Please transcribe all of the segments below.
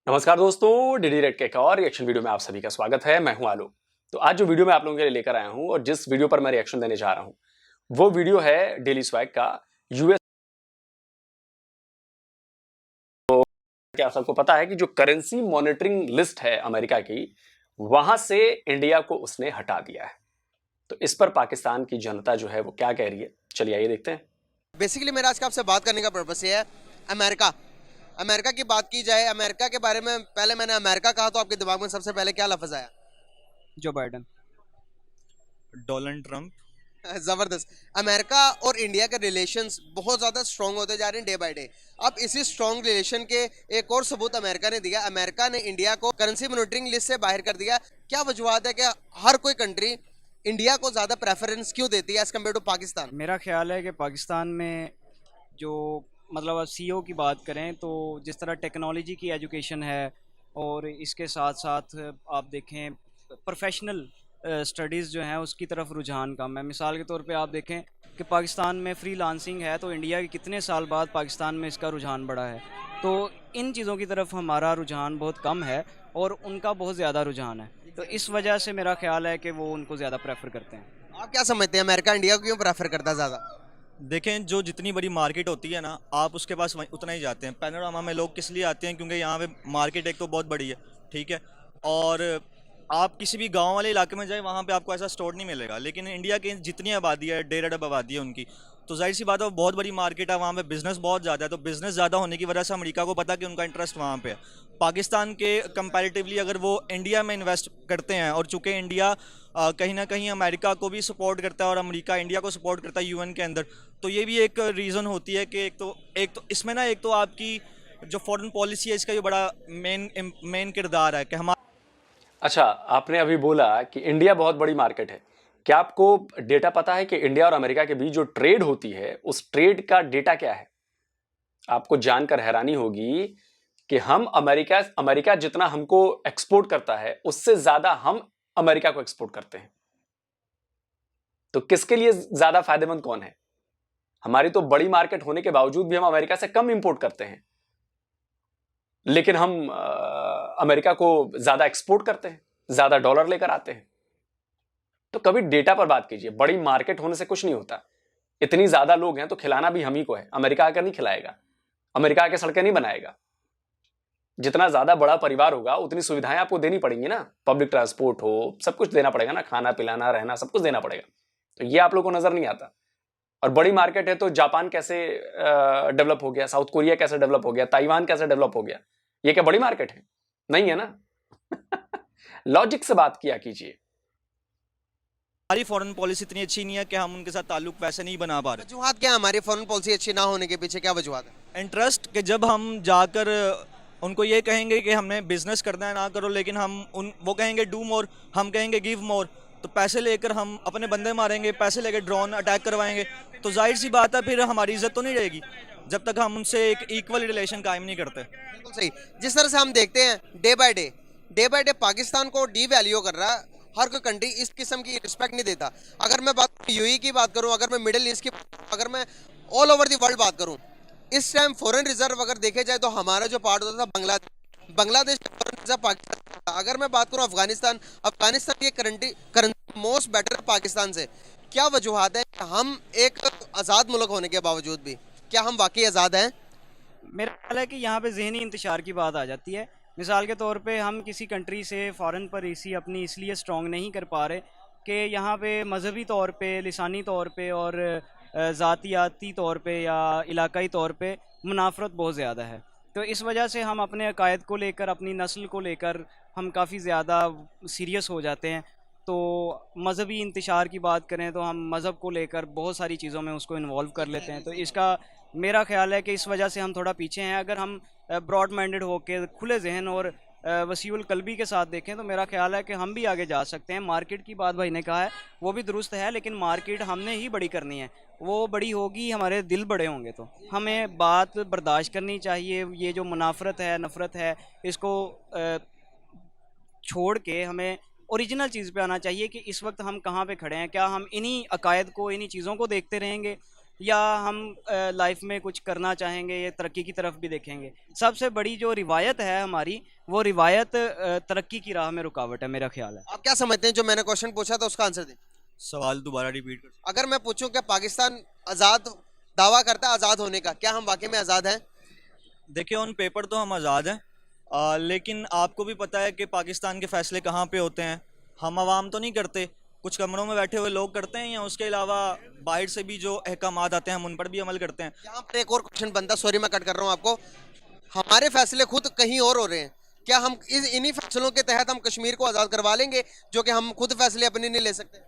नमस्कार दोस्तों, DD red के एक और रिएक्शन वीडियो में आप सभी का स्वागत है। मैं हूं आलोक। तो आज जो वीडियो मैं आप लोगों के लिए लेकर आया हूं और जिस वीडियो पर मैं रिएक्शन देने जा रहा हूं वो वीडियो है डेली स्वैग का यूएस। क्या आप सबको पता है कि जो करेंसी मॉनिटरिंग लिस्ट है अमेरिका की, वहां से इंडिया को उसने हटा दिया है। तो इस पर पाकिस्तान की जनता जो है वो क्या कह रही है, चलिए आइए देखते हैं। बेसिकली मेरा आज का आपसे बात करने का पर्पस ये है अमेरिका अमेरिका की बात की जाए। अमेरिका के बारे में पहले मैंने अमेरिका कहा तो आपके दिमाग में सबसे पहले क्या लफ्ज आया? जो बाइडन। Donald Trump. जबरदस्त। अमेरिका और इंडिया के रिलेशंस बहुत ज्यादा स्ट्रांग होते जा रहे हैं डे बाय डे। अब इसी स्ट्रांग रिलेशन के एक और सबूत अमेरिका ने दिया। अमेरिका ने इंडिया को करेंसी मॉनिटरिंग लिस्ट से बाहर कर दिया। क्या वजूहत है कि हर कोई कंट्री इंडिया को ज्यादा प्रेफरेंस क्यों देती है एज कम्पेयर टू पाकिस्तान? मेरा ख्याल है कि पाकिस्तान में जो मतलब सीईओ की बात करें तो जिस तरह टेक्नोलॉजी की एजुकेशन है और इसके साथ साथ आप देखें प्रोफेशनल स्टडीज़ जो हैं उसकी तरफ रुझान कम है। मिसाल के तौर पे आप देखें कि पाकिस्तान में फ्रीलांसिंग है तो इंडिया के कितने साल बाद पाकिस्तान में इसका रुझान बढ़ा है। तो इन चीज़ों की तरफ हमारा रुझान बहुत कम है और उनका बहुत ज़्यादा रुझान है। तो इस वजह से मेरा ख्याल है कि वो उनको ज़्यादा प्रेफर करते हैं। आप क्या समझते हैं अमेरिका इंडिया को क्यों प्रेफर करता है ज्यादा? देखें, जो जितनी बड़ी मार्केट होती है ना, आप उसके पास उतना ही जाते हैं। पैनोरामा में लोग किस लिए आते हैं? क्योंकि यहाँ पे मार्केट एक तो बहुत बड़ी है, ठीक है। और आप किसी भी गांव वाले इलाके में जाए, वहाँ पे आपको ऐसा स्टोर नहीं मिलेगा। लेकिन इंडिया की जितनी आबादी है, 1.5 अरब आबादी है उनकी, तो जाहिर सी बात है वो बहुत बड़ी मार्केट है। वहाँ पे बिजनेस बहुत ज़्यादा है, तो बिजनेस ज़्यादा होने की वजह से अमेरिका को पता कि उनका इंटरेस्ट वहाँ पे है। पाकिस्तान के कंपैरेटिवली अगर वो इंडिया में इन्वेस्ट करते हैं, और चूँकि इंडिया कहीं ना कहीं अमेरिका को भी सपोर्ट करता है और अमेरिका इंडिया को सपोर्ट करता है यूएन के अंदर, तो ये भी एक रीज़न होती है कि एक तो इसमें ना, एक तो आपकी जो फॉरेन पॉलिसी है इसका ये बड़ा मेन किरदार है कि हमारा। अच्छा, आपने अभी बोला कि इंडिया बहुत बड़ी मार्केट है। क्या आपको डेटा पता है कि इंडिया और अमेरिका के बीच जो ट्रेड होती है उस ट्रेड का डेटा क्या है? आपको जानकर हैरानी होगी कि हम अमेरिका जितना हमको एक्सपोर्ट करता है उससे ज्यादा हम अमेरिका को एक्सपोर्ट करते हैं। तो किसके लिए ज्यादा फायदेमंद कौन है? हमारी तो बड़ी मार्केट होने के बावजूद भी हम अमेरिका से कम इंपोर्ट करते हैं, लेकिन हम अमेरिका को ज्यादा एक्सपोर्ट करते हैं, ज्यादा डॉलर लेकर आते हैं। तो कभी डेटा पर बात कीजिए। बड़ी मार्केट होने से कुछ नहीं होता। इतनी ज्यादा लोग हैं तो खिलाना भी हम ही को है। अमेरिका आकर नहीं खिलाएगा, अमेरिका आके सड़कें नहीं बनाएगा। जितना ज्यादा बड़ा परिवार होगा उतनी सुविधाएं आपको देनी पड़ेंगी ना। पब्लिक ट्रांसपोर्ट हो, सब कुछ देना पड़ेगा ना, खाना पिलाना रहना सब कुछ देना पड़ेगा। तो ये आप लोगों को नजर नहीं आता। और बड़ी मार्केट है तो जापान कैसे डेवलप हो गया, साउथ कोरिया कैसे डेवलप हो गया, ताइवान कैसे डेवलप हो गया? ये क्या बड़ी मार्केट है? नहीं है ना। लॉजिक से बात किया कीजिए। हमारी फॉरेन पॉलिसी इतनी अच्छी नहीं है कि हम उनके साथ ताल्लुक वैसे नहीं बना पा रहे। वजूहत क्या है हमारी फॉरेन पॉलिसी अच्छी ना होने के पीछे? क्या वजूहत है? इंटरेस्ट कि जब हम जाकर उनको ये कहेंगे कि हमने बिजनेस करना है, ना करो, लेकिन वो कहेंगे डू मोर, हम कहेंगे गिव मोर, तो पैसे लेकर हम अपने बंदे मारेंगे, पैसे लेकर ड्रोन अटैक करवाएंगे। तो जाहिर सी बात है फिर हमारी इज्जत तो नहीं रहेगी जब तक हम उनसे एक इक्वल रिलेशन कायम नहीं करते। बिल्कुल सही। जिस तरह से हम देखते हैं डे बाय डे पाकिस्तान को डी वैल्यू कर रहा है। हर कोई कंट्री इस किस्म की रिस्पेक्ट नहीं देता। अगर मैं बात यूएई की बात करूं, अगर मैं मिडिल ईस्ट की, अगर मैं ऑल ओवर दी वर्ल्ड बात करूं, इस टाइम फॉरेन रिजर्व अगर देखे जाए तो हमारा जो पार्ट होता था बांग्लादेश फॉरेन रिजर्व पाकिस्तान। अगर मैं बात करूं अफगानिस्तान की करेंसी मोस्ट बेटर पाकिस्तान से। क्या वजूहत है हम एक आज़ाद मुल्क होने के बावजूद भी, क्या हम वाकई आज़ाद हैं? मेरा ख्याल है कि यहाँ पे जहनी इंतशार की बात आ जाती है। मिसाल के तौर पे हम किसी कंट्री से फ़ॉरेन पॉलिसी अपनी इसलिए स्ट्रॉन्ग नहीं कर पा रहे कि यहाँ पे मजहबी तौर पे, लिसानी तौर पे और ज़ातियाती तौर पे या इलाकाई तौर पे मुनाफरत बहुत ज़्यादा है। तो इस वजह से हम अपने अकायद को लेकर, अपनी नस्ल को लेकर हम काफ़ी ज़्यादा सीरियस हो जाते हैं। तो मजहबी इंतशार की बात करें तो हम मज़हब को लेकर बहुत सारी चीज़ों में उसको इन्वॉल्व कर लेते हैं। तो इसका मेरा ख्याल है कि इस वजह से हम थोड़ा पीछे हैं। अगर हम ब्रॉड माइंडेड होकर खुले जहन और वसीउल कल्बी के साथ देखें तो मेरा ख्याल है कि हम भी आगे जा सकते हैं। मार्केट की बात भाई ने कहा है वो भी दुरुस्त है, लेकिन मार्केट हमने ही बड़ी करनी है। वो बड़ी होगी, हमारे दिल बड़े होंगे। तो हमें बात बर्दाश्त करनी चाहिए। ये जो मुनाफरत है, नफ़रत है, इसको छोड़ के हमें ओरिजिनल चीज़ पे आना चाहिए कि इस वक्त हम कहाँ पे खड़े हैं। क्या हम इन्हीं अकायद को, इन्हीं चीज़ों को देखते रहेंगे या हम लाइफ में कुछ करना चाहेंगे, या तरक्की की तरफ भी देखेंगे। सबसे बड़ी जो रिवायत है हमारी, वो रिवायत तरक्की की राह में रुकावट है, मेरा ख्याल है। आप क्या समझते हैं, जो मैंने क्वेश्चन पूछा था उसका आंसर दें। सवाल दोबारा रिपीट कर। अगर मैं पूछूं कि पाकिस्तान आज़ाद दावा करता है आज़ाद होने का, क्या हम वाकई में आज़ाद हैं? देखिए, ऑन पेपर तो हम आज़ाद हैं, लेकिन आपको भी पता है कि पाकिस्तान के फ़ैसले कहाँ पे होते हैं। हम आवाम तो नहीं करते, कुछ कमरों में बैठे हुए लोग करते हैं, या उसके अलावा बाहर से भी जो अहकामात आते हैं हम उन पर भी अमल करते हैं। यहाँ पर एक और क्वेश्चन बनता, सॉरी मैं कट कर रहा हूँ आपको। हमारे फैसले खुद कहीं और हो रहे हैं, क्या हम इन्हीं फैसलों के तहत हम कश्मीर को आज़ाद करवा लेंगे, जो कि हम खुद फैसले अपने नहीं ले सकते?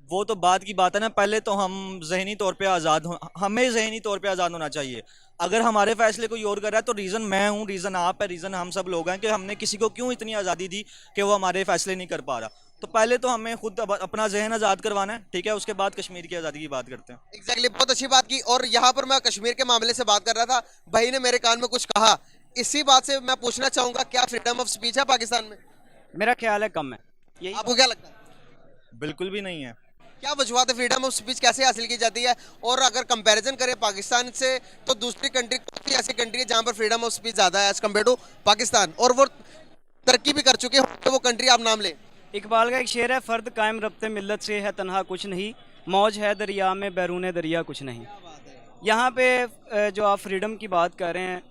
वो तो बात की बात है ना, पहले तो हम जहनी तौर पे आज़ाद हो, हमें जहनी तौर पे आज़ाद होना चाहिए। अगर हमारे फैसले कोई और कर रहा है तो रीज़न मैं हूँ, रीज़न आप है, रीज़न हम सब लोग हैं कि हमने किसी को क्यों इतनी आज़ादी दी कि वो हमारे फैसले नहीं कर पा रहा। तो पहले तो हमें खुद अपना जहन आज़ाद करवाना है, ठीक है, उसके बाद कश्मीर की आज़ादी की बात करते हैं। एग्जैक्टली, बहुत अच्छी बात की। और यहाँ पर मैं कश्मीर के मामले से बात कर रहा था, भाई ने मेरे कान में कुछ कहा, इसी बात से मैं पूछना चाहूंगा, क्या फ्रीडम ऑफ स्पीच है पाकिस्तान में? मेरा ख्याल है कम है। यही आपको क्या लगता है, बिल्कुल भी नहीं है। क्या वजूहत है, फ्रीडम ऑफ स्पीच कैसे हासिल की जाती है? और अगर कंपैरिजन करें पाकिस्तान से, तो दूसरी कंट्री कौन सी ऐसी कंट्री है जहां पर फ्रीडम ऑफ स्पीच ज्यादा है एज कम्पेयर टू पाकिस्तान, और वो तरक्की भी कर चुके हो, तो वो कंट्री आप नाम लें? इकबाल का एक शेर है, फ़र्द कायम रब्ते मिल्लत से है तन्हा कुछ नहीं, मौज है दरिया में बैरून दरिया कुछ नहीं। यहाँ पे जो आप फ्रीडम की बात कर रहे हैं,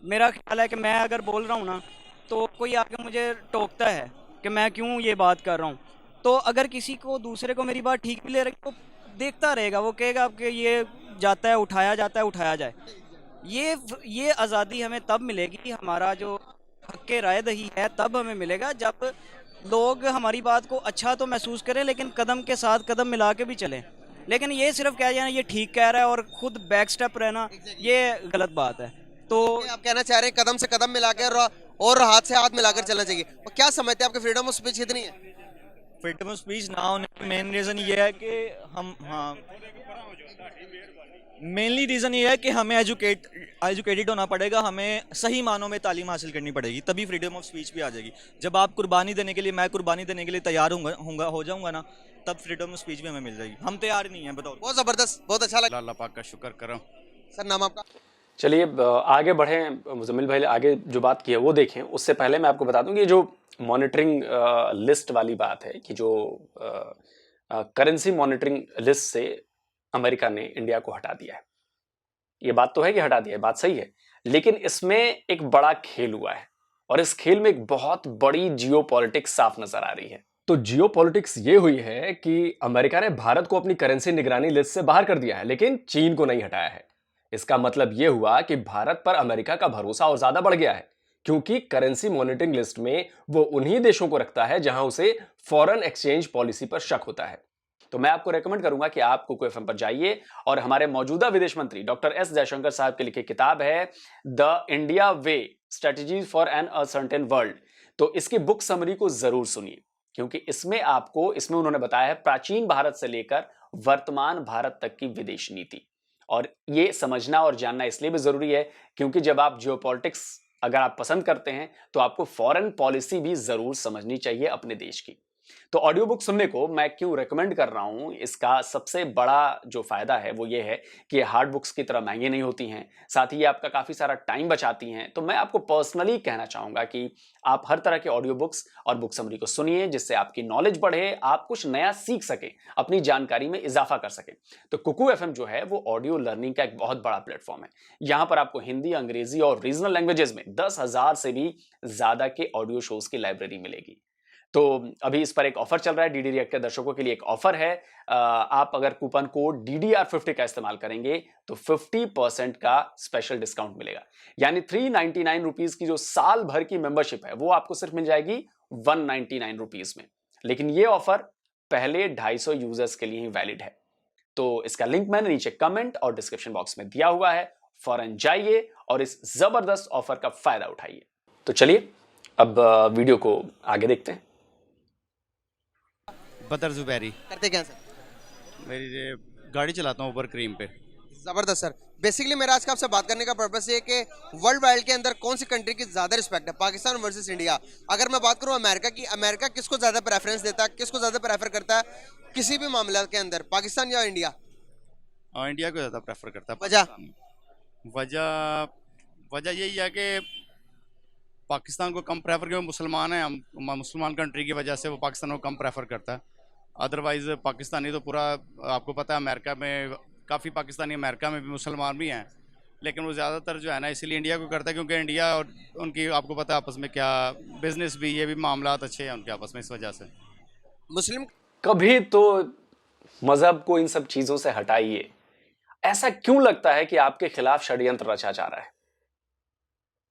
मेरा ख्याल है कि मैं अगर बोल रहा हूँ ना, तो कोई आके मुझे टोकता है कि मैं क्यों ये बात कर रहा हूँ, तो अगर किसी को दूसरे को मेरी बात ठीक भी ले रही, तो देखता रहेगा, वो कहेगा कि ये जाता है उठाया जाए। ये आज़ादी हमें तब मिलेगी, हमारा जो हक़ राय दही है तब हमें मिलेगा, जब लोग हमारी बात को अच्छा तो महसूस करें, लेकिन कदम के साथ कदम मिला के भी चलें। लेकिन ये सिर्फ कह जाना ये ठीक कह रहा है और खुद बैक स्टेप रहना, ये गलत बात है। तो आप कहना चाह रहे हैं कदम से कदम मिलाकर और हाथ से हाथ मिलाकर चलना चाहिए। और क्या समझते हैं, आपके फ्रीडम ऑफ स्पीच कितनी है? फ्रीडम ऑफ स्पीच ना होने का मेन रीज़न ये है कि मेनली रीज़न ये है कि हमें एजुकेटेड होना पड़ेगा, हमें सही मानों में तालीम हासिल करनी पड़ेगी, तभी फ्रीडम ऑफ स्पीच भी आ जाएगी। जब आप कुर्बानी देने के लिए, मैं कुर्बानी देने के लिए तैयार हो जाऊंगा ना, तब फ्रीडम ऑफ स्पीच भी हमें मिल जाएगी। हम तैयार नहीं हैं, बताओ। बहुत ज़बरदस्त, बहुत अच्छा लगा। अल्लाह पाक का शुक्र करो। सर, नाम आपका? चलिए आगे बढ़ें, मुजम्मिल भाई आगे जो बात की है वो देखें। उससे पहले मैं आपको बता दूं कि ये जो मॉनिटरिंग लिस्ट वाली बात है, कि जो करेंसी मॉनिटरिंग लिस्ट से अमेरिका ने इंडिया को हटा दिया है, ये बात तो है कि हटा दिया है, बात सही है, लेकिन इसमें एक बड़ा खेल हुआ है, और इस खेल में एक बहुत बड़ी जियोपॉलिटिक्स साफ नजर आ रही है। तो जियोपॉलिटिक्स ये हुई है कि अमेरिका ने भारत को अपनी करेंसी निगरानी लिस्ट से बाहर कर दिया है, लेकिन चीन को नहीं हटाया है। इसका मतलब यह हुआ कि भारत पर अमेरिका का भरोसा और ज्यादा बढ़ गया है, क्योंकि करेंसी मॉनिटरिंग लिस्ट में वो उन्हीं देशों को रखता है जहां उसे फॉरेन एक्सचेंज पॉलिसी पर शक होता है। तो मैं आपको रेकमेंड करूंगा कि आप कुकू एफएम पर जाइए और हमारे मौजूदा विदेश मंत्री डॉक्टर एस जयशंकर साहब की लिखी किताब है the India way, strategies for an uncertain world, तो इसकी बुक समरी को जरूर सुनिए, क्योंकि इसमें उन्होंने बताया है प्राचीन भारत से लेकर वर्तमान भारत तक की विदेश नीति। और ये समझना और जानना इसलिए भी जरूरी है क्योंकि जब आप जियोपॉलिटिक्स अगर आप पसंद करते हैं तो आपको फॉरेन पॉलिसी भी जरूर समझनी चाहिए अपने देश की। तो ऑडियो बुक सुनने को मैं क्यों रेकमेंड कर रहा हूं, इसका सबसे बड़ा जो फायदा है वो ये है कि हार्ड बुक्स की तरह महंगी नहीं होती हैं, साथ ही आपका काफी सारा टाइम बचाती हैं। तो मैं आपको पर्सनली कहना चाहूंगा कि आप हर तरह के ऑडियो बुक्स और बुक समरी को सुनिए, जिससे आपकी नॉलेज बढ़े, आप कुछ नया सीख सकें, अपनी जानकारी में इजाफा कर सकें। तो कुकू एफएम जो है वो ऑडियो लर्निंग का एक बहुत बड़ा प्लेटफॉर्म है। यहां पर आपको हिंदी, अंग्रेजी और रीजनल लैंग्वेजेस में 10,000 से भी ज्यादा के ऑडियो शोज की लाइब्रेरी मिलेगी। तो अभी इस पर एक ऑफर चल रहा है, डीडी रिएक्ट के दर्शकों के लिए एक ऑफर है। आप अगर कूपन कोड DDR50 का इस्तेमाल करेंगे तो 50% का स्पेशल डिस्काउंट मिलेगा, यानी 399 रुपीज की जो साल भर की मेंबरशिप है वो आपको सिर्फ मिल जाएगी 199 रुपीज में। लेकिन ये ऑफर पहले 250 यूजर्स के लिए ही वैलिड है। तो इसका लिंक मैंने नीचे कमेंट और डिस्क्रिप्शन बॉक्स में दिया हुआ है, फौरन जाइए और इस जबरदस्त ऑफर का फायदा उठाइए। तो चलिए अब वीडियो को आगे देखते हैं। बदर जुबैरी। करते क्या हैं सर? मेरी ये गाड़ी चलाता हूँ ऊपर क्रीम पे। ज़बरदस्त सर। बेसिकली मेरा आज का आपसे बात करने का पर्पस ये है कि वर्ल्ड वाइड के अंदर कौन सी कंट्री की ज़्यादा रिस्पेक्ट है, पाकिस्तान वर्सेस इंडिया। अगर मैं बात करूँ अमेरिका की, अमेरिका किसको ज़्यादा प्रेफरेंस देता है, किसको ज़्यादा प्रेफर करता है किसी भी मामले के अंदर, पाकिस्तान या इंडिया? और इंडिया को ज़्यादा प्रेफर करता है। वजह? वजह वजह यही है कि पाकिस्तान को कम प्रेफर, क्योंकि मुसलमान है हम, मुसलमान कंट्री की वजह से वो पाकिस्तान को कम प्रेफर करता है। अदरवाइज़ पाकिस्तानी तो पूरा, आपको पता है अमेरिका में काफ़ी पाकिस्तानी अमेरिका में भी मुसलमान भी हैं, लेकिन वो ज़्यादातर जो है ना इसीलिए इंडिया को करता है, क्योंकि इंडिया और उनकी आपको पता है आपस में क्या बिजनेस भी, ये भी मामलात अच्छे हैं उनके आपस में, इस वजह से। मुस्लिम कभी तो मजहब को इन सब चीजों से हटाइए। ऐसा क्यों लगता है कि आपके खिलाफ षड्यंत्र रचा जा रहा है?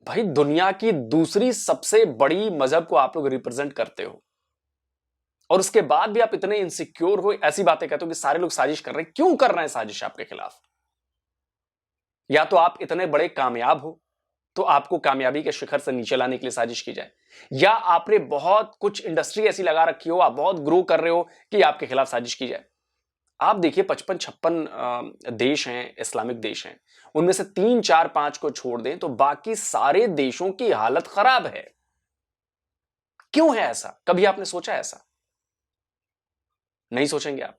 भाई, दुनिया की दूसरी सबसे बड़ी मजहब को आप लोग रिप्रेजेंट करते हो और उसके बाद भी आप इतने इनसिक्योर हो, ऐसी बातें कहते हो कि सारे लोग साजिश कर रहे हैं। क्यों कर रहे हैं साजिश आपके खिलाफ? या तो आप इतने बड़े कामयाब हो तो आपको कामयाबी के शिखर से नीचे लाने के लिए साजिश की जाए, या आपने बहुत कुछ इंडस्ट्री ऐसी लगा रखी हो, आप बहुत ग्रो कर रहे हो कि आपके खिलाफ साजिश की जाए। आप देखिए 55-56 देश हैं, इस्लामिक देश हैं, उनमें से 3, 4, 5 को छोड़ दें तो बाकी सारे देशों की हालत खराब है। क्यों है ऐसा? कभी आपने सोचा ऐसा? नहीं सोचेंगे आप।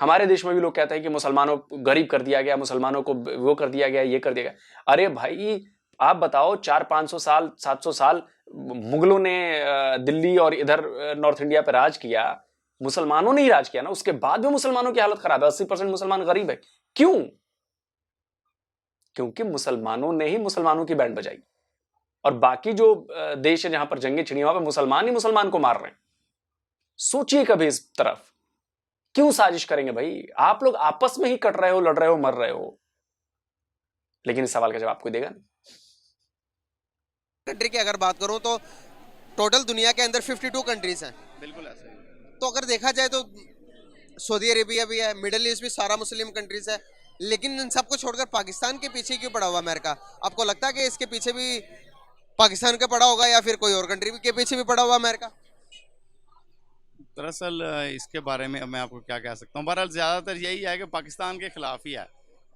हमारे देश में भी लोग कहते हैं कि मुसलमानों को गरीब कर दिया गया, मुसलमानों को वो कर दिया गया, ये कर दिया गया। अरे भाई, आप बताओ, 400-500 साल, 700 साल मुगलों ने दिल्ली और इधर नॉर्थ इंडिया पर राज किया, मुसलमानों ने ही राज किया ना। उसके बाद भी मुसलमानों की हालत खराब है, 80% मुसलमान गरीब है। क्यों? क्योंकि मुसलमानों ने ही मुसलमानों की बैंड बजाई, और बाकी जो देश है जहां पर जंगें छिड़ी, वहां पर मुसलमान ही मुसलमान को मार रहे हैं। सोचिए कभी इस तरफ। क्यों साजिश करेंगे भाई? आप लोग आपस में ही कट रहे हो, लड़ रहे हो, मर रहे हो, लेकिन इस सवाल का जवाब कोई देगा नहीं। कंट्री की अगर बात करूं तो टोटल दुनिया के अंदर 52 कंट्रीज हैं। बिल्कुल ऐसा ही। तो अगर देखा जाए तो सऊदी अरेबिया भी है, मिडिल ईस्ट भी सारा मुस्लिम कंट्रीज है, लेकिन इन सबको छोड़कर पाकिस्तान के पीछे क्यों पड़ा हुआ अमेरिका? आपको लगता है कि इसके पीछे भी पाकिस्तान का पड़ा होगा या फिर कोई और कंट्री के पीछे भी पड़ा हुआ अमेरिका? दरअसल इसके बारे में मैं आपको क्या कह सकता हूँ, बहरहाल ज़्यादातर यही है कि पाकिस्तान के खिलाफ ही है,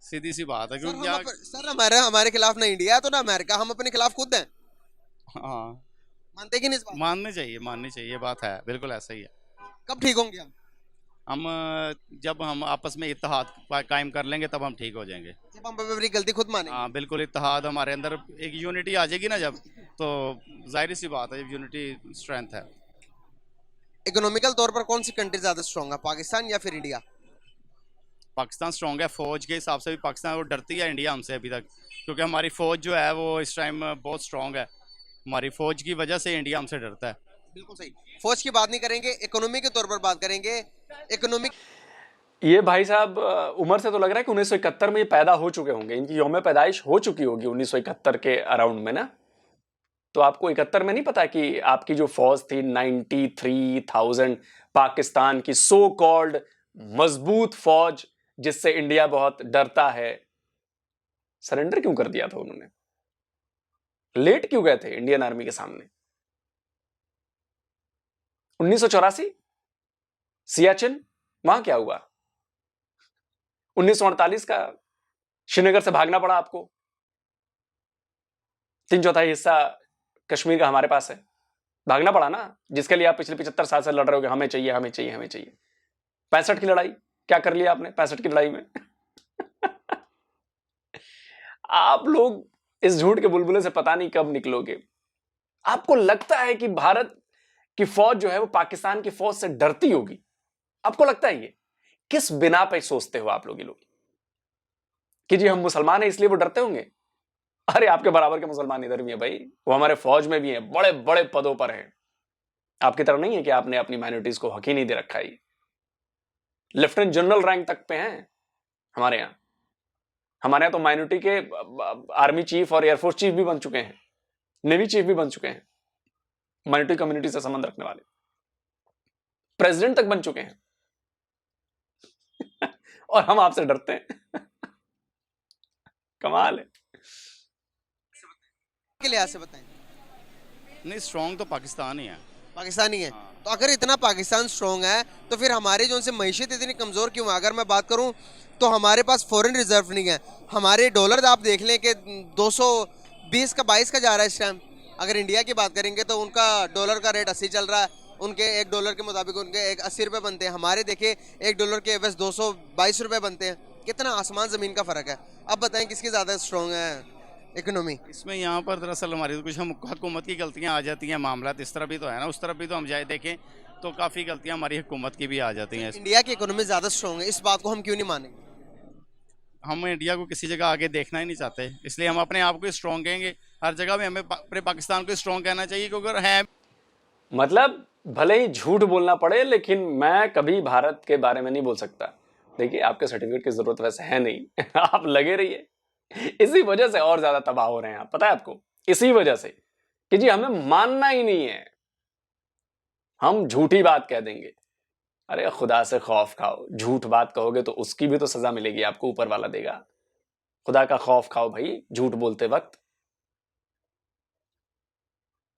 सीधी सी बात है। क्योंकि सर हमारे खिलाफ ना इंडिया है तो ना अमेरिका, हम अपने खिलाफ खुद हैं। हाँ, मानते कि नहीं इस बात? माननी चाहिए, ये बात है, बिल्कुल ऐसा ही है। कब ठीक होंगे हम जब हम आपस में इत्तेहाद कायम कर लेंगे तब हम ठीक हो जाएंगे। जब हम अपनी गलती खुद मानेंगे। हाँ बिल्कुल, इत्तेहाद हमारे अंदर, एक यूनिटी आ जाएगी ना जब, तो जाहिर सी बात है, यूनिटी स्ट्रेंथ है। इकोनॉमिकल तौर पर कौन सी कंट्री ज्यादा स्ट्रांग है, पाकिस्तान या फिर इंडिया? पाकिस्तान स्ट्रॉन्ग है, फौज के हिसाब से भी पाकिस्तान वो डरती है इंडिया हमसे अभी तक, क्योंकि हमारी फौज जो है वो इस टाइम बहुत स्ट्रॉन्ग है। हमारी फौज की वजह से इंडिया हमसे डरता है। बिल्कुल सही। फौज की बात नहीं करेंगे, इकोनॉमी के तौर पर बात करेंगे। इकोनॉमिक ये भाई साहब उम्र से तो लग रहा है कि 1971 में ये पैदा हो चुके होंगे, इनकी यौम पैदाइश हो चुकी होगी 1971 के अराउंड में ना। तो आपको 71 में नहीं पता कि आपकी जो फौज थी 93,000 पाकिस्तान की सो कॉल्ड मजबूत फौज, जिससे इंडिया बहुत डरता है, सरेंडर क्यों कर दिया था उन्होंने? लेट क्यों गए थे इंडियन आर्मी के सामने? 1984 सियाचिन, वहां क्या हुआ? 1948 का श्रीनगर से भागना पड़ा आपको। 3/4 हिस्सा कश्मीर का हमारे पास है, भागना पड़ा ना, जिसके लिए आप पिछले 75 साल से लड़ रहे हो कि हमें चाहिए, हमें चाहिए, हमें चाहिए। 65 की लड़ाई क्या कर लिया आपने 65 की लड़ाई में? आप लोग इस झूठ के बुलबुले से पता नहीं कब निकलोगे। आपको लगता है कि भारत की फौज जो है वो पाकिस्तान की फौज से डरती होगी? आपको लगता है? ये किस बिना पे सोचते हो आप लोग ये लोग कि जी हम मुसलमान हैं इसलिए वो डरते होंगे? अरे आपके बराबर के मुसलमान इधर भी है भाई, वो हमारे फौज में भी हैं, बड़े बड़े पदों पर हैं। आपकी तरह नहीं है कि आपने अपनी माइनॉरिटीज को हक ही नहीं दे रखा है। लेफ्टिनेंट जनरल रैंक तक पे हैं हमारे यहां। हमारे यहां तो माइनॉरिटी के आर्मी चीफ और एयरफोर्स चीफ भी बन चुके हैं, नेवी चीफ भी बन चुके हैं, माइनॉरिटी कम्युनिटी से संबंध रखने वाले प्रेसिडेंट तक बन चुके हैं। और हम आपसे डरते हैं। कमाल है। के लिहाज से बताएं। नहीं, स्ट्रॉन्ग तो पाकिस्तान ही है। पाकिस्तानी है तो अगर इतना पाकिस्तान स्ट्रॉन्ग है तो फिर हमारी जो उनसे मईशत इतनी कमज़ोर क्यों है? अगर मैं बात करूं तो हमारे पास फॉरेन रिजर्व नहीं है। हमारे डॉलर आप देख लें कि 220 का 22 का जा रहा है इस टाइम। अगर इंडिया की बात करेंगे तो उनका डॉलर का रेट 80 चल रहा है उनके $1 के मुताबिक उनके 80 रुपए बनते हैं, हमारे देखिए $1 के बस 222 रुपए बनते हैं। कितना आसमान ज़मीन का फ़र्क है। अब बताएं किसकी ज़्यादा स्ट्रॉन्ग है इकोनॉमी? इसमें यहाँ पर दरअसल हमारी तो कुछ हुकूमत की गलतियाँ आ जाती हैं, मामला इस तरफ भी तो है ना, उस तरफ भी तो हम जाए देखें तो काफ़ी गलतियाँ हमारी हुकूमत की भी आ जाती हैं। इंडिया की इकोनॉमी ज़्यादा स्ट्रॉन्ग है, इस बात को हम क्यों नहीं मानेंगे? हम इंडिया को किसी जगह आगे देखना ही नहीं चाहते, इसलिए हम अपने आप को स्ट्रॉन्ग कहेंगे। हर जगह में हमें अपने पाकिस्तान को स्ट्रॉन्ग कहना चाहिए, क्योंकि अगर है मतलब भले ही झूठ बोलना पड़े, लेकिन मैं कभी भारत के बारे में नहीं बोल सकता। देखिए, आपके सर्टिफिकेट की जरूरत वैसे है नहीं आप लगे रहिए। इसी वजह से और ज्यादा तबाह हो रहे हैं आप, पता है आपको? इसी वजह से कि जी हमें मानना ही नहीं है, हम झूठी बात कह देंगे। अरे खुदा से खौफ खाओ, झूठ बात कहोगे तो उसकी भी तो सजा मिलेगी आपको, ऊपर वाला देगा। खुदा का खौफ खाओ भाई झूठ बोलते वक्त।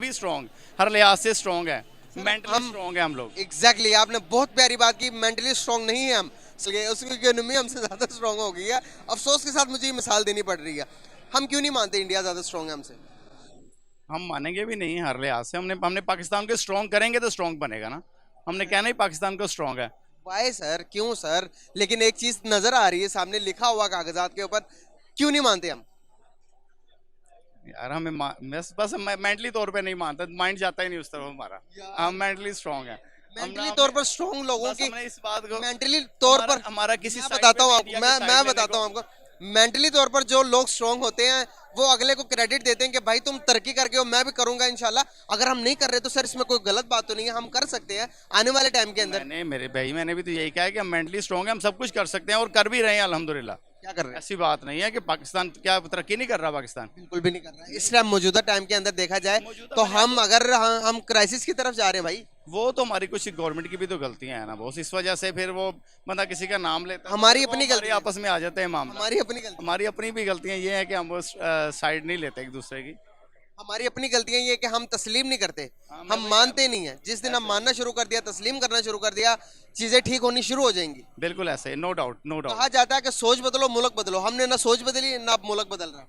भी स्ट्रॉन्ग, हर लिहाज से स्ट्रॉन्ग है, मेंटली स्ट्रॉन्ग है हम लोग। एग्जैक्टली आपने बहुत प्यारी बात की, मेंटली स्ट्रॉन्ग नहीं है हम, इसलिए उसकी इकोनॉमी हमसे ज़्यादा स्ट्रॉन्ग हो गई है। अफसोस के साथ मुझे ये मिसाल देनी पड़ रही है। हम क्यों नहीं मानते इंडिया ज़्यादा स्ट्रॉन्ग है हमसे? हम मानेंगे भी नहीं हर लिहाज से। हमने पाकिस्तान को स्ट्रॉन्ग करेंगे तो स्ट्रॉन्ग बनेगा ना। हमने कहना ही पाकिस्तान को स्ट्रॉन्ग है। वाई सर, क्यों सर? लेकिन एक चीज़ नज़र आ रही है सामने लिखा हुआ कागजात के ऊपर, क्यों नहीं मानते हम? यार हमें बस मेंटली तौर पे नहीं मानता, माइंड जाता ही नहीं उस तरफ हमारा। हम मेंटली स्ट्रॉन्ग है। मेंटली तौर पर स्ट्रॉन्ग लोगों की, इस बात को मेंटली तौर पर हमारा किसी मैं side बताता हूँ पे आपको, मीडिया के मैं side लेने बताता को- हूँ आपको, मेंटली तौर पर जो लोग स्ट्रॉन्ग होते हैं वो अगले को क्रेडिट देते हैं कि भाई तुम तरक्की करके हो, मैं भी करूंगा इंशाल्लाह। अगर हम नहीं कर रहे तो सर इसमें कोई गलत बात तो नहीं है, हम कर सकते हैं आने वाले टाइम के अंदर। मैंने भी तो यही कहा है कि हम मेंटली स्ट्रॉन्ग है, हम सब कुछ कर सकते हैं और कर भी रहे हैं अल्हम्दुलिल्लाह। क्या कर रहे हैं? ऐसी बात नहीं है कि पाकिस्तान क्या तरक्की नहीं कर रहा। पाकिस्तान बिल्कुल भी नहीं कर रहा है। इस टाइम मौजूदा टाइम के अंदर देखा जाए तो हम अगर हम क्राइसिस की तरफ जा रहे हैं भाई। वो तो हमारी कुछ गवर्नमेंट की भी तो गलतियां हैं ना बॉस, इस वजह से फिर वो बंदा किसी का नाम लेता है, हमारी वो अपनी हमारे गलती आपस में आ जाते हैं मामला। हमारी अपनी गलती हमारी अपनी भी गलतियां ये है कि हम वो साइड नहीं लेते एक दूसरे की। हमारी अपनी गलतियां ये कि हम तस्लीम नहीं करते, हाँ, मैं हम वही मानते नहीं है। जिस दिन हम मानना शुरू कर दिया, तस्लीम करना शुरू कर दिया, चीजें ठीक होनी शुरू हो जाएंगी। बिल्कुल ऐसे, नो डाउट नो डाउट। कहा जाता है कि सोच बदलो मुल्क बदलो, हमने ना सोच बदली ना अब मुल्क बदल रहा।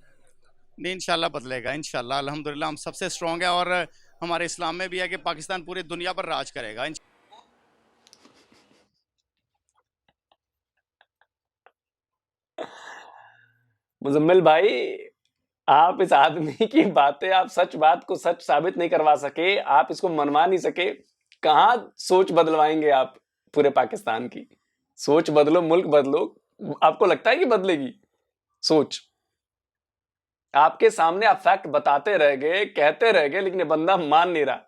नहीं, इंशाल्लाह बदलेगा, इंशाल्लाह अल्हम्दुलिल्लाह हम सबसे स्ट्रांग है। और हमारे इस्लाम में भी है कि पाकिस्तान पूरी दुनिया पर राज करेगा। मुजम्मिल भाई, आप इस आदमी की बातें, आप सच बात को सच साबित नहीं करवा सके, आप इसको मनवा नहीं सके, कहां सोच बदलवाएंगे आप पूरे पाकिस्तान की? सोच बदलो मुल्क बदलो, आपको लगता है कि बदलेगी सोच? आपके सामने आप फैक्ट बताते रह गए, कहते रह गए, लेकिन ये बंदा मान नहीं रहा।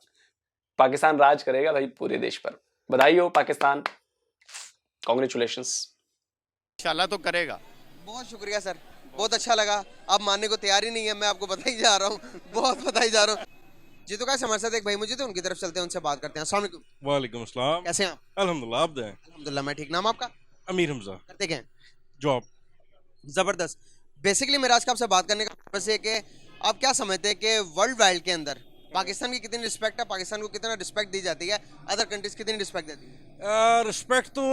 पाकिस्तान राज करेगा भाई पूरे देश पर। बधाई हो पाकिस्तान, कॉन्ग्रेचुलेशंस। इंशाल्लाह तो करेगा। बहुत शुक्रिया सर, बहुत अच्छा लगा। आप मानने को तैयार ही नहीं है, मैं आपको बताई जा रहा हूँ, बहुत बताई जा रहा हूँ। जी तो कैसे हमारे साथ एक भाई मुझे तो उनकी तरफ चलते हैं, उनसे बात करते हैं। अस्सलाम वालेकुम। वालेकुम अस्सलाम। कैसे हैं आप? अल्हम्दुलिल्लाह, आप दें? अल्हम्दुलिल्लाह मैं ठीक। नाम आपका? अमीर हमजा। करते क्या हैं? जॉब। जबरदस्त। बेसिकली मेरा आज का आपसे बात करने का पर्पस है कि आप क्या समझते हैं कि वर्ल्ड वाइड के अंदर पाकिस्तान की कितनी रिस्पेक्ट है, पाकिस्तान को कितना रिस्पेक्ट दी जाती है, अदर कंट्रीज कितनी रिस्पेक्ट देती है? रिस्पेक्ट तो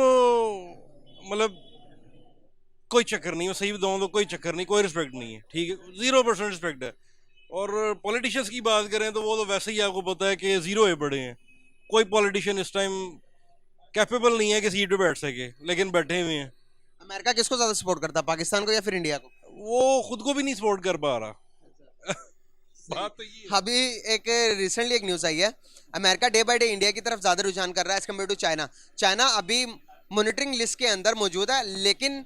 मतलब कोई चक्कर नहीं, मैं सही बताऊँ तो कोई चक्कर नहीं, कोई रिस्पेक्ट नहीं है, ठीक है, 0% रिस्पेक्ट है। और पॉलिटिशियंस की बात करें तो वो तो वैसे ही आपको पता है कि जीरो है बड़े हैं। कोई पॉलिटिशियन इस टाइम कैपेबल नहीं है कि सीट पे बैठ सके, लेकिन बैठे हुए हैं। अमेरिका किसको ज्यादा सपोर्ट करता है, पाकिस्तान को या फिर इंडिया को? वो खुद को भी नहीं सपोर्ट कर पा रहा बात तो ये है। अभी एक रिसेंटली एक न्यूज़ आई है, America day by day India की तरफ ज़्यादा रुझान कर रहा है as compared to China. China अभी मॉनिटरिंग लिस्ट के अंदर मौजूद है, लेकिन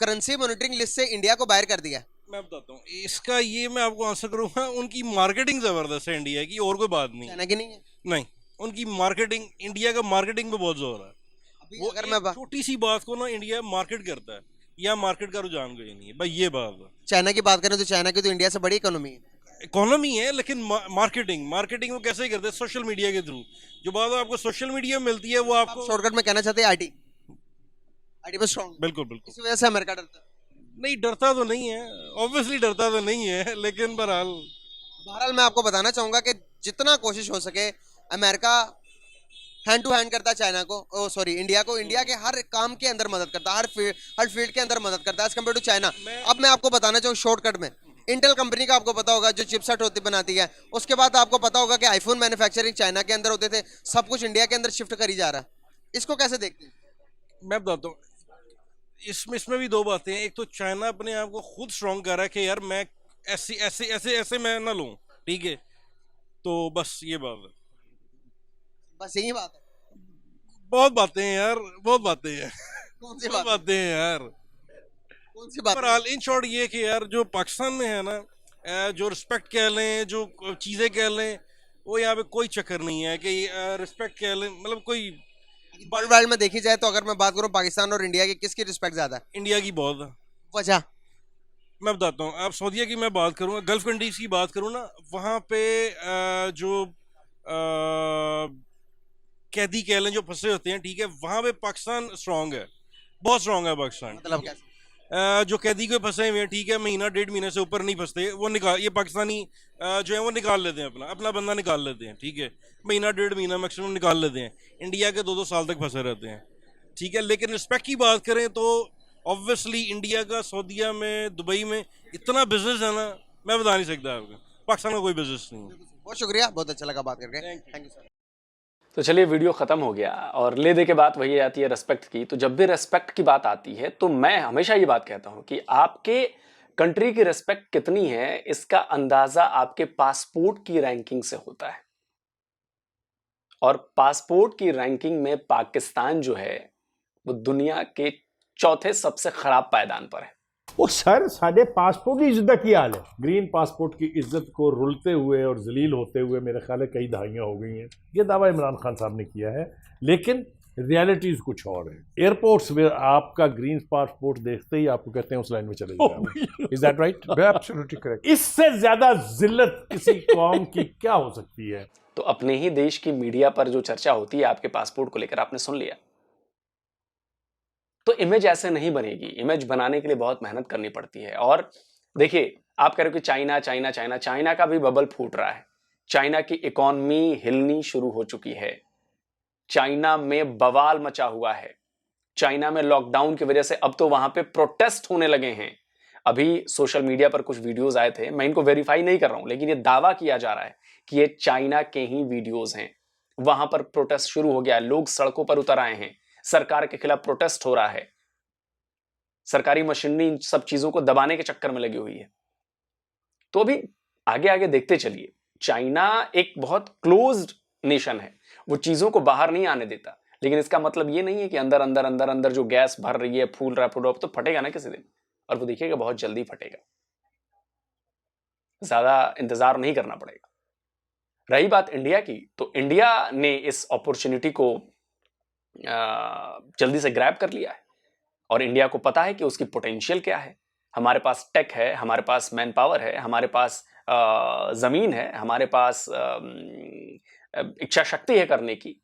करेंसी मॉनिटरिंग लिस्ट से इंडिया को बाहर कर दिया है। मैं बताता हूँ इसका, ये मैं आपको आंसर करूँगा। उनकी मार्केटिंग ज़बरदस्त है इंडिया की, और कोई बात नहीं। चाइना की नहीं है। नहीं, उनकी मार्केटिंग, इंडिया का मार्केटिंग पे बहुत जोर है। अभी वो अगर एक मैं छोटी सी बात को ना इंडिया मार्केट करता है, या मार्केट का रुझान कोई नहीं है भाई, ये बात है। चाइना की बात करें तो चाइना की तो इंडिया से बड़ी इकोनॉमी है। इकोनॉमी है, लेकिन मार्केटिंग वो कैसे करते हैं? सोशल मीडिया के थ्रू। जो बात आपको सोशल मीडिया में मिलती है वो आपको शॉर्टकट में कहना चाहते हैं आईटी में स्ट्रॉन्ग, बिल्कुल बिल्कुल इसी वजह से अमेरिका डरता है। नहीं, डरता तो नहीं है, ऑब्वियसली डरता तो नहीं है, लेकिन बहरहाल मैं आपको बताना चाहूंगा कि जितना कोशिश हो सके अमेरिका हैंड टू हैंड करता है चाइना को, इंडिया को, इंडिया के हर काम के अंदर मदद करता है, हर फील्ड के अंदर मदद करता है एज कम्पेयर टू चाइना। अब मैं आपको बताना चाहूँ शॉर्टकट में, इंटेल कंपनी का आपको पता होगा जो चिपसेट होती बनाती है, उसके बाद आपको पता होगा कि आईफोन मैन्युफैक्चरिंग चाइना के अंदर होते थे, सब कुछ इंडिया के अंदर शिफ्ट करी जा रहा है। इसको कैसे देखते हैं? मैं बताता हूँ, इसमें भी दो बातें हैं। एक तो चाइना अपने आप को खुद स्ट्रॉन्ग कर रहा है कि यार मैं ऐसे ऐसे ऐसे ऐसे मैं ना लूँ, ठीक है, तो बस ये बात है। बस यही बात है। बहुत बातें हैं यार, बहुत बातें हैं, कौन सी बहुत बात है? बातें हैं यार। कौन सी बात है? बहरहाल इन शॉर्ट ये कि यार जो पाकिस्तान में है ना, जो रिस्पेक्ट कह लें, जो चीज़ें कह लें, वो यहाँ पे कोई चक्कर नहीं है कि रिस्पेक्ट कह लें, मतलब कोई वर्ल्ड वाइड में देखी जाए तो अगर मैं बात करूं पाकिस्तान और इंडिया की, किसकी रिस्पेक्ट ज्यादा है? इंडिया की बहुत है। वजह? मैं बताता हूँ, आप सऊदीया की मैं बात करूँ, गल्फ कंट्रीज की बात करूँ ना, वहाँ पे जो कैदी कह लें जो फंसे होते हैं, ठीक है, वहाँ पे पाकिस्तान स्ट्रांग है, बहुत स्ट्रांग है पाकिस्तान। मतलब कैसे? जो कैदी के फंसे हुए हैं, ठीक है, महीना 1.5 महीने से ऊपर नहीं फंसते, वो निकाल, ये पाकिस्तानी जो है वो निकाल लेते हैं, अपना अपना बंदा निकाल लेते हैं, ठीक है, महीना 1.5 महीना मैक्सिमम निकाल लेते हैं। इंडिया के 2-2 साल तक फंसे रहते हैं, ठीक है। लेकिन रिस्पेक्ट की बात करें तो ऑब्वियसली इंडिया का सऊदीया में, दुबई में इतना बिजनेस है ना, मैं बता नहीं सकता आपको। पाकिस्तान का कोई बिजनेस नहीं है। बहुत शुक्रिया, बहुत अच्छा लगा बात करके। Thank you sir. तो चलिए वीडियो खत्म हो गया और ले दे के बात वही आती है रेस्पेक्ट की। तो जब भी रेस्पेक्ट की बात आती है तो मैं हमेशा ये बात कहता हूं कि आपके कंट्री की रेस्पेक्ट कितनी है इसका अंदाजा आपके पासपोर्ट की रैंकिंग से होता है। और पासपोर्ट की रैंकिंग में पाकिस्तान जो है वो दुनिया के चौथे सबसे खराब पायदान पर है। ਉਹ ਸਰ ਸਾਡੇ ਪਾਸਪੋर्ट की इज्जत की हाल है। ग्रीन पासपोर्ट की इज्जत को रुलते हुए और जलील होते हुए मेरे ख्याल है कई दहाइयाँ हो गई हैं। ये दावा इमरान खान साहब ने किया है, लेकिन रियलिटीज़ कुछ और है। एयरपोर्ट्स में आपका ग्रीन पासपोर्ट देखते ही आपको कहते हैं उस लाइन में चले जाओ। Is that right? Absolutely correct. इससे ज्यादा जिल्लत किसी कौम की क्या हो सकती है? तो अपने ही देश की मीडिया पर जो चर्चा होती है आपके पासपोर्ट को लेकर, आपने सुन लिया। तो इमेज ऐसे नहीं बनेगी। इमेज बनाने के लिए बहुत मेहनत करनी पड़ती है। और देखिए, आप कह रहे हो कि चाइना चाइना चाइना, चाइना का भी बबल फूट रहा है। चाइना की इकोनॉमी हिलनी शुरू हो चुकी है। चाइना में बवाल मचा हुआ है। चाइना में लॉकडाउन की वजह से अब तो वहां पे प्रोटेस्ट होने लगे हैं। अभी सोशल मीडिया पर कुछ वीडियोस आए थे, मैं इनको वेरीफाई नहीं कर रहा हूं, लेकिन ये दावा किया जा रहा है कि ये चाइना के ही वीडियोस हैं। वहां पर प्रोटेस्ट शुरू हो गया, लोग सड़कों पर उतर आए हैं, सरकार के खिलाफ प्रोटेस्ट हो रहा है। सरकारी मशीनरी इन सब चीजों को दबाने के चक्कर में लगी हुई है। तो अभी आगे आगे देखते चलिए। चाइना एक बहुत क्लोज्ड नेशन है, वो चीजों को बाहर नहीं आने देता। लेकिन इसका मतलब ये नहीं है कि अंदर अंदर अंदर अंदर जो गैस भर रही है, फूल रहा है, तो फटेगा ना किसी दिन, और वो देखिएगा बहुत जल्दी फटेगा। ज्यादा इंतजार नहीं करना पड़ेगा। रही बात इंडिया की, तो इंडिया ने इस अपॉर्चुनिटी को जल्दी से ग्रैब कर लिया है और इंडिया को पता है कि उसकी पोटेंशियल क्या है। हमारे पास टेक है, हमारे पास मैन पावर है, हमारे पास जमीन है, हमारे पास इच्छा शक्ति है करने की,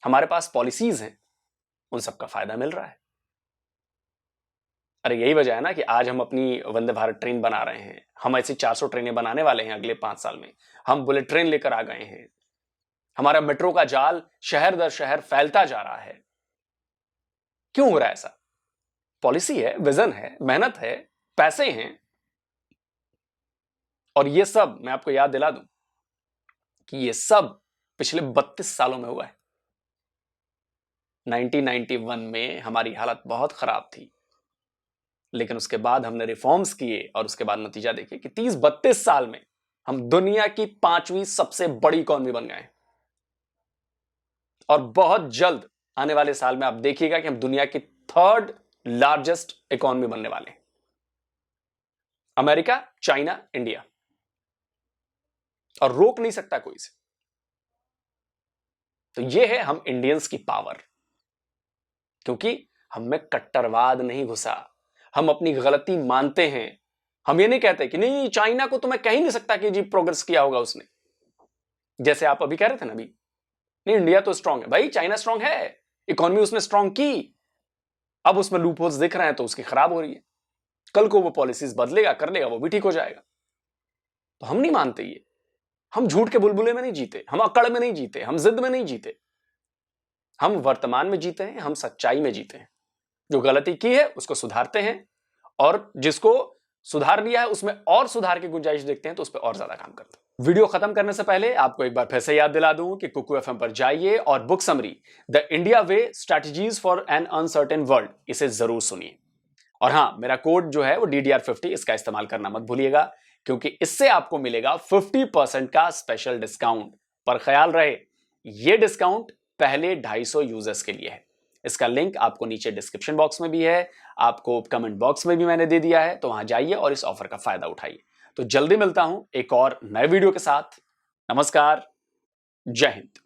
हमारे पास पॉलिसीज हैं, उन सब का फायदा मिल रहा है। अरे यही वजह है ना कि आज हम अपनी वंदे भारत ट्रेन बना रहे हैं। हम ऐसी 400 ट्रेनें बनाने वाले हैं अगले 5 साल में। हम बुलेट ट्रेन लेकर आ गए हैं। हमारा मेट्रो का जाल शहर दर शहर फैलता जा रहा है। क्यों हो रहा है ऐसा? पॉलिसी है, विजन है, मेहनत है, पैसे हैं। और ये सब मैं आपको याद दिला दूं कि ये सब पिछले 32 सालों में हुआ है। 1991 में हमारी हालत बहुत खराब थी, लेकिन उसके बाद हमने रिफॉर्म्स किए और उसके बाद नतीजा देखिए कि 30-32 साल में हम दुनिया की 5वीं सबसे बड़ी इकॉनमी बन गए। और बहुत जल्द आने वाले साल में आप देखिएगा कि हम दुनिया की 3rd लार्जेस्ट इकॉनमी बनने वाले हैं। अमेरिका, चाइना, इंडिया, और रोक नहीं सकता कोई से। तो ये है हम इंडियंस की पावर, क्योंकि हम में कट्टरवाद नहीं घुसा। हम अपनी गलती मानते हैं। हम ये नहीं कहते कि नहीं चाइना को तो मैं कह ही नहीं सकता कि जी प्रोग्रेस किया होगा उसने, जैसे आप अभी कह रहे थे ना अभी, नहीं इंडिया तो स्ट्रांग है। भाई चाइना स्ट्रांग है, इकोनॉमी उसने स्ट्रांग की, अब उसमें लूप होल्स दिख रहे हैं तो उसकी खराब हो रही है। कल को वो पॉलिसीज बदलेगा, कर लेगा, वो भी ठीक हो जाएगा। तो हम नहीं मानते ये। हम झूठ के बुलबुले में नहीं जीते, हम अकड़ में नहीं जीते, हम जिद में नहीं जीते। हम वर्तमान में जीते हैं, हम सच्चाई में जीते हैं। जो गलती की है उसको सुधारते हैं, और जिसको सुधार लिया है उसमें और सुधार की गुंजाइश देखते हैं तो उस पर और ज्यादा काम करते हैं। वीडियो खत्म करने से पहले आपको एक बार फिर से याद दिला दूं कि कुकू एफएम पर जाइए और book summary the India way strategies for an uncertain world इसे जरूर सुनिए। और हां, मेरा कोड जो है वो DDR50, इसका इस्तेमाल करना मत भूलिएगा, क्योंकि इससे आपको मिलेगा 50% का स्पेशल डिस्काउंट। पर ख्याल रहे, ये डिस्काउंट पहले 250 यूजर्स के लिए है। इसका लिंक आपको नीचे डिस्क्रिप्शन बॉक्स में भी है, आपको कमेंट बॉक्स में भी मैंने दे दिया है, तो वहां जाइए और इस ऑफर का फायदा उठाइए। तो जल्दी मिलता हूं एक और नए वीडियो के साथ। नमस्कार, जय हिंद।